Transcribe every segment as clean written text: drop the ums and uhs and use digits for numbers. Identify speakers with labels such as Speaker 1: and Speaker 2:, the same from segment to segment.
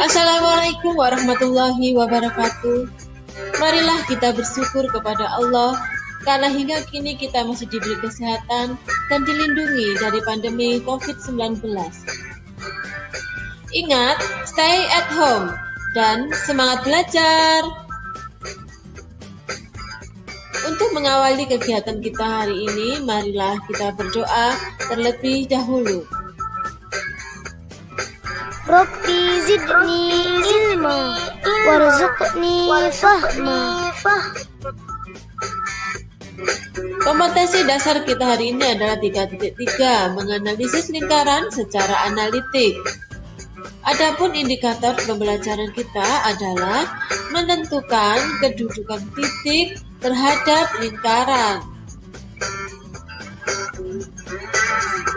Speaker 1: Assalamualaikum warahmatullahi wabarakatuh. Marilah kita bersyukur kepada Allah karena hingga kini kita masih diberi kesehatan dan dilindungi dari pandemi COVID-19. Ingat, stay at home dan semangat belajar. Untuk mengawali kegiatan kita hari ini, marilah kita berdoa terlebih dahulu.
Speaker 2: Rabbi zidni ilma warzuqni fahma.
Speaker 1: Kompetensi dasar kita hari ini adalah 3.3, menganalisis lingkaran secara analitik. Adapun indikator pembelajaran kita adalah menentukan kedudukan titik terhadap lingkaran.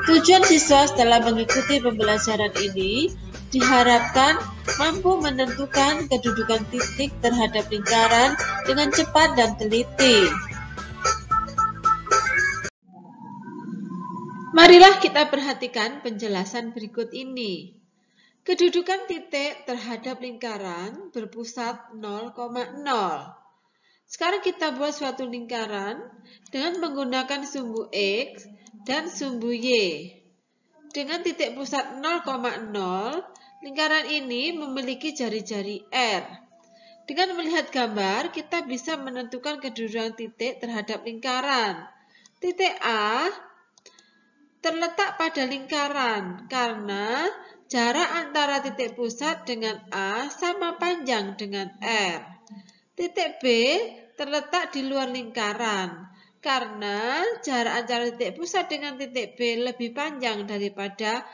Speaker 1: Tujuan siswa setelah mengikuti pembelajaran ini diharapkan mampu menentukan kedudukan titik terhadap lingkaran dengan cepat dan teliti. Marilah kita perhatikan penjelasan berikut ini. Kedudukan titik terhadap lingkaran berpusat 0,0. Sekarang kita buat suatu lingkaran dengan menggunakan sumbu X dan sumbu Y. Dengan titik pusat 0,0, lingkaran ini memiliki jari-jari R. Dengan melihat gambar, kita bisa menentukan kedudukan titik terhadap lingkaran. Titik A terletak pada lingkaran karena jarak antara titik pusat dengan A sama panjang dengan R. Titik B terletak di luar lingkaran karena jarak antara titik pusat dengan titik B lebih panjang daripada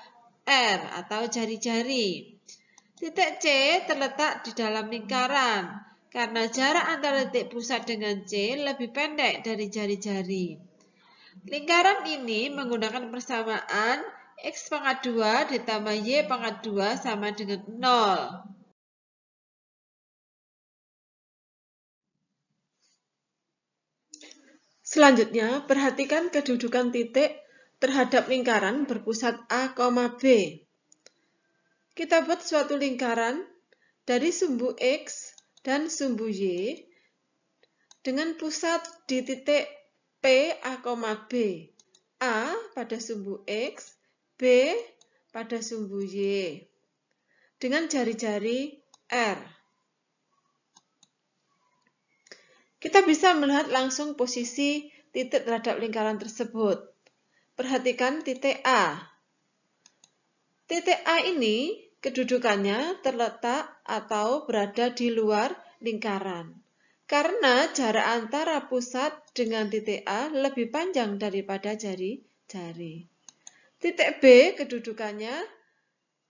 Speaker 1: R atau jari-jari. Titik C terletak di dalam lingkaran karena jarak antara titik pusat dengan C lebih pendek dari jari-jari. Lingkaran ini menggunakan persamaan X pangkat 2 ditambah Y pangkat 2 sama dengan 0. Selanjutnya, perhatikan kedudukan titik terhadap lingkaran berpusat A, B. Kita buat suatu lingkaran dari sumbu X dan sumbu Y dengan pusat di titik P, A, B. A pada sumbu X, B pada sumbu Y. Dengan jari-jari R. Kita bisa melihat langsung posisi titik terhadap lingkaran tersebut. Perhatikan titik A. Titik A ini kedudukannya terletak atau berada di luar lingkaran. Karena jarak antara pusat dengan titik A lebih panjang daripada jari-jari. Titik B kedudukannya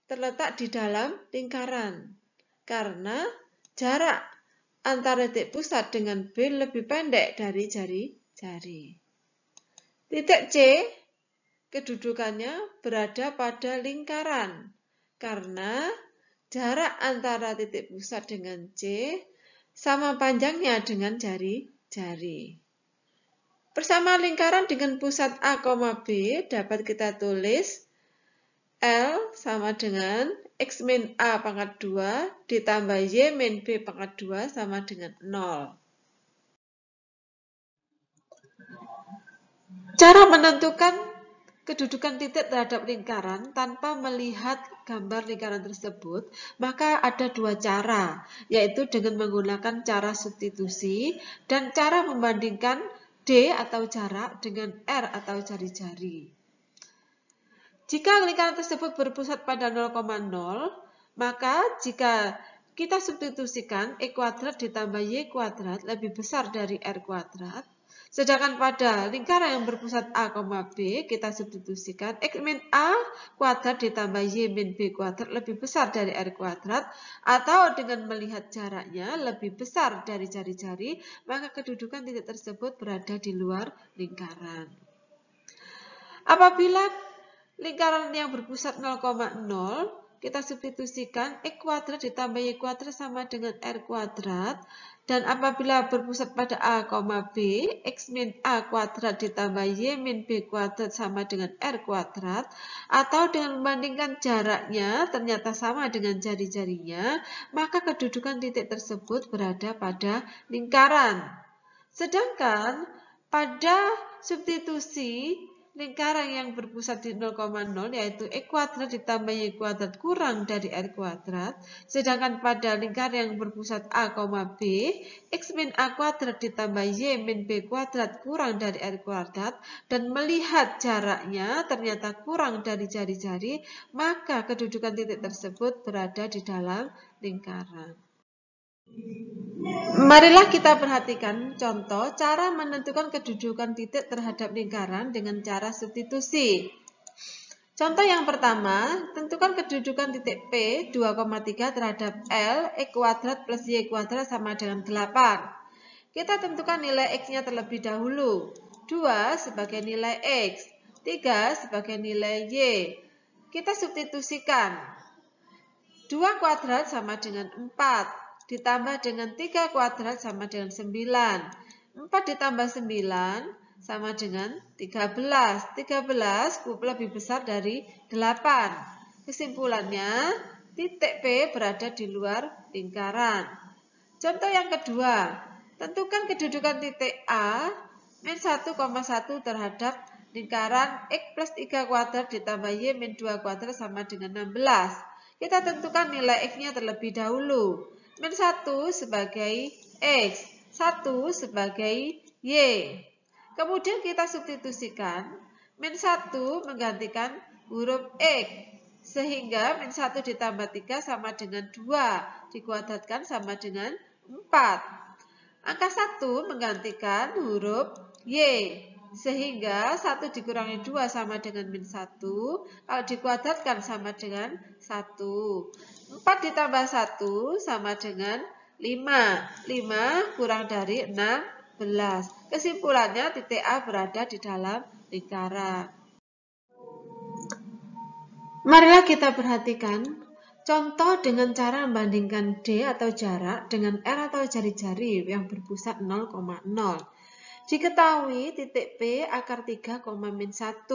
Speaker 1: terletak di dalam lingkaran. Karena jarak antara titik pusat dengan B lebih pendek dari jari-jari. Titik C kedudukannya berada pada lingkaran karena jarak antara titik pusat dengan C sama panjangnya dengan jari-jari. Bersama lingkaran dengan pusat A, B dapat kita tulis L sama dengan X min A pangkat 2 ditambah Y min B pangkat 2 sama dengan 0. Cara menentukan kedudukan titik terhadap lingkaran tanpa melihat gambar lingkaran tersebut, maka ada dua cara, yaitu dengan menggunakan cara substitusi dan cara membandingkan D atau jarak dengan R atau jari-jari. Jika lingkaran tersebut berpusat pada 0,0, maka jika kita substitusikan E kuadrat ditambah Y kuadrat lebih besar dari R kuadrat, Sedangkan pada lingkaran yang berpusat A, B, kita substitusikan X min A kuadrat ditambah Y min B kuadrat lebih besar dari R kuadrat, atau dengan melihat jaraknya lebih besar dari jari-jari, maka kedudukan titik tersebut berada di luar lingkaran. Apabila lingkaran yang berpusat 0,0, kita substitusikan X kuadrat ditambah Y kuadrat sama dengan R kuadrat. Dan apabila berpusat pada A, B, X min A kuadrat ditambah Y min B kuadrat sama dengan R kuadrat, atau dengan membandingkan jaraknya ternyata sama dengan jari-jarinya, maka kedudukan titik tersebut berada pada lingkaran. Sedangkan pada substitusi lingkaran yang berpusat di 0,0 yaitu X kuadrat ditambah Y kuadrat kurang dari R kuadrat. Sedangkan pada lingkaran yang berpusat A, B, X min A kuadrat ditambah Y min B kuadrat kurang dari R kuadrat, dan melihat jaraknya ternyata kurang dari jari-jari, maka kedudukan titik tersebut berada di dalam lingkaran. Marilah kita perhatikan contoh cara menentukan kedudukan titik terhadap lingkaran dengan cara substitusi. Contoh yang pertama, tentukan kedudukan titik P 2,3 terhadap L X kuadrat plus Y kuadrat sama dengan 8. Kita tentukan nilai X-nya terlebih dahulu. 2 sebagai nilai X, 3 sebagai nilai Y. Kita substitusikan. 2 kuadrat sama dengan 4. Ditambah dengan 3 kuadrat sama dengan 9. 4 ditambah 9 sama dengan 13. 13 lebih besar dari 8. Kesimpulannya, titik P berada di luar lingkaran. Contoh yang kedua, tentukan kedudukan titik A min 1,1 terhadap lingkaran X plus 3 kuadrat ditambah Y min 2 kuadrat sama dengan 16. Kita tentukan nilai X-nya terlebih dahulu. Min 1 sebagai X, 1 sebagai Y. Kemudian kita substitusikan. Min 1 menggantikan huruf X. Sehingga min 1 ditambah 3 sama dengan 2. Dikuadratkan sama dengan 4. Angka 1 menggantikan huruf Y. Sehingga 1 dikurangi 2 sama dengan min 1. Kalau dikuadratkan sama dengan 1. 4 ditambah 1 sama dengan 5. 5 kurang dari 16. Kesimpulannya titik A berada di dalam lingkaran. Marilah kita perhatikan contoh dengan cara membandingkan D atau jarak dengan R atau jari-jari yang berpusat 0,0. Diketahui titik P akar 3, min 1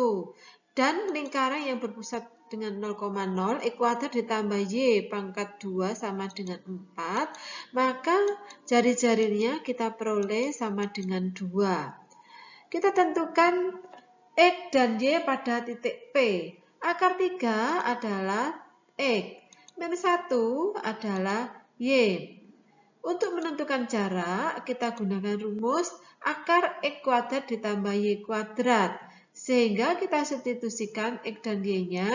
Speaker 1: dan lingkaran yang berpusat dengan 0,0 X kuadrat ditambah Y pangkat 2 sama dengan 4, maka jari-jarinya kita peroleh sama dengan 2. Kita tentukan X dan Y pada titik P. Akar 3 adalah X, min 1 adalah Y. Untuk menentukan jarak, kita gunakan rumus akar X kuadrat ditambah Y kuadrat. Sehingga kita substitusikan X dan Y-nya,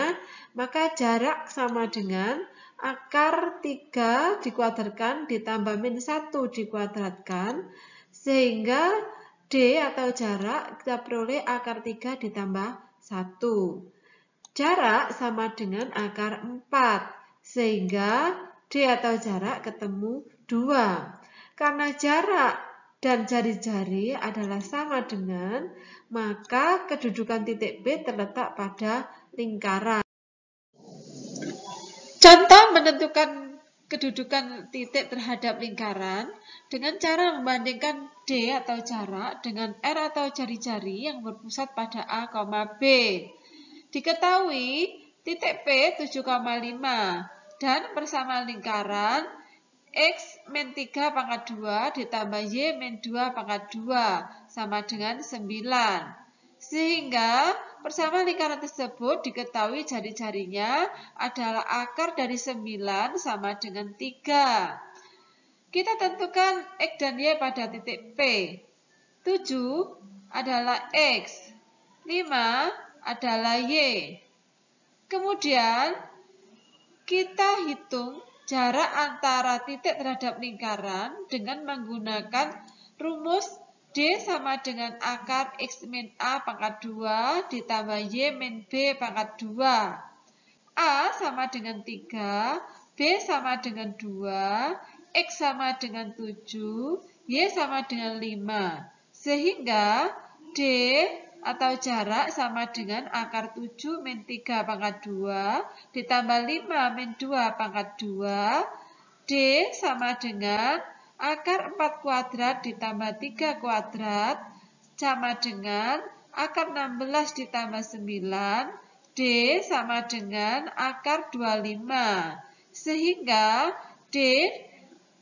Speaker 1: maka jarak sama dengan akar 3 dikuadratkan ditambah min 1 dikuadratkan, sehingga D atau jarak kita peroleh akar 3 ditambah 1. Jarak sama dengan akar 4, sehingga D atau jarak ketemu 2. Karena jarak dan jari-jari adalah sama dengan, maka kedudukan titik B terletak pada lingkaran. Contoh menentukan kedudukan titik terhadap lingkaran dengan cara membandingkan D atau jarak dengan R atau jari-jari yang berpusat pada A, B. Diketahui titik P 7,5 dan persamaan lingkaran X min 3 pangkat 2 ditambah Y min 2 pangkat 2 sama dengan 9. Sehingga persamaan lingkaran tersebut diketahui jari-jarinya adalah akar dari 9 sama dengan 3. Kita tentukan X dan Y pada titik P. 7 adalah X, 5 adalah Y. Kemudian kita hitung jarak antara titik terhadap lingkaran dengan menggunakan rumus D sama dengan akar X min A pangkat 2 ditambah Y min B pangkat 2. A sama dengan 3, B sama dengan 2, X sama dengan 7, Y sama dengan 5. Sehingga D atau jarak sama dengan akar 7 min 3 pangkat 2 ditambah 5 min 2 pangkat 2. D sama dengan akar 4 kuadrat ditambah 3 kuadrat sama dengan akar 16 ditambah 9. D sama dengan akar 25. Sehingga D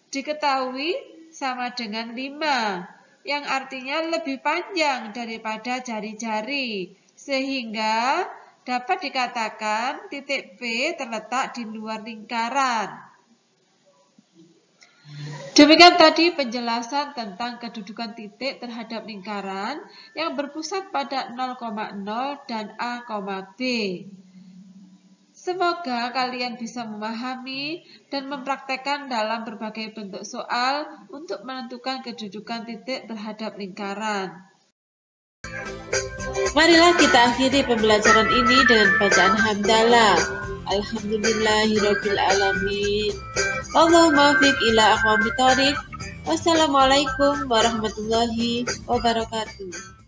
Speaker 1: diketahui sama dengan 5, yang artinya lebih panjang daripada jari-jari. Sehingga dapat dikatakan titik P terletak di luar lingkaran. Demikian tadi penjelasan tentang kedudukan titik terhadap lingkaran yang berpusat pada 0,0 dan A, B. Semoga kalian bisa memahami dan mempraktekkan dalam berbagai bentuk soal untuk menentukan kedudukan titik terhadap lingkaran. Marilah kita akhiri pembelajaran ini dengan bacaan hamdalah. Alhamdulillahirabbil alamin. Allahumma fiq ila aqwamit thoriq. Wassalamualaikum warahmatullahi wabarakatuh.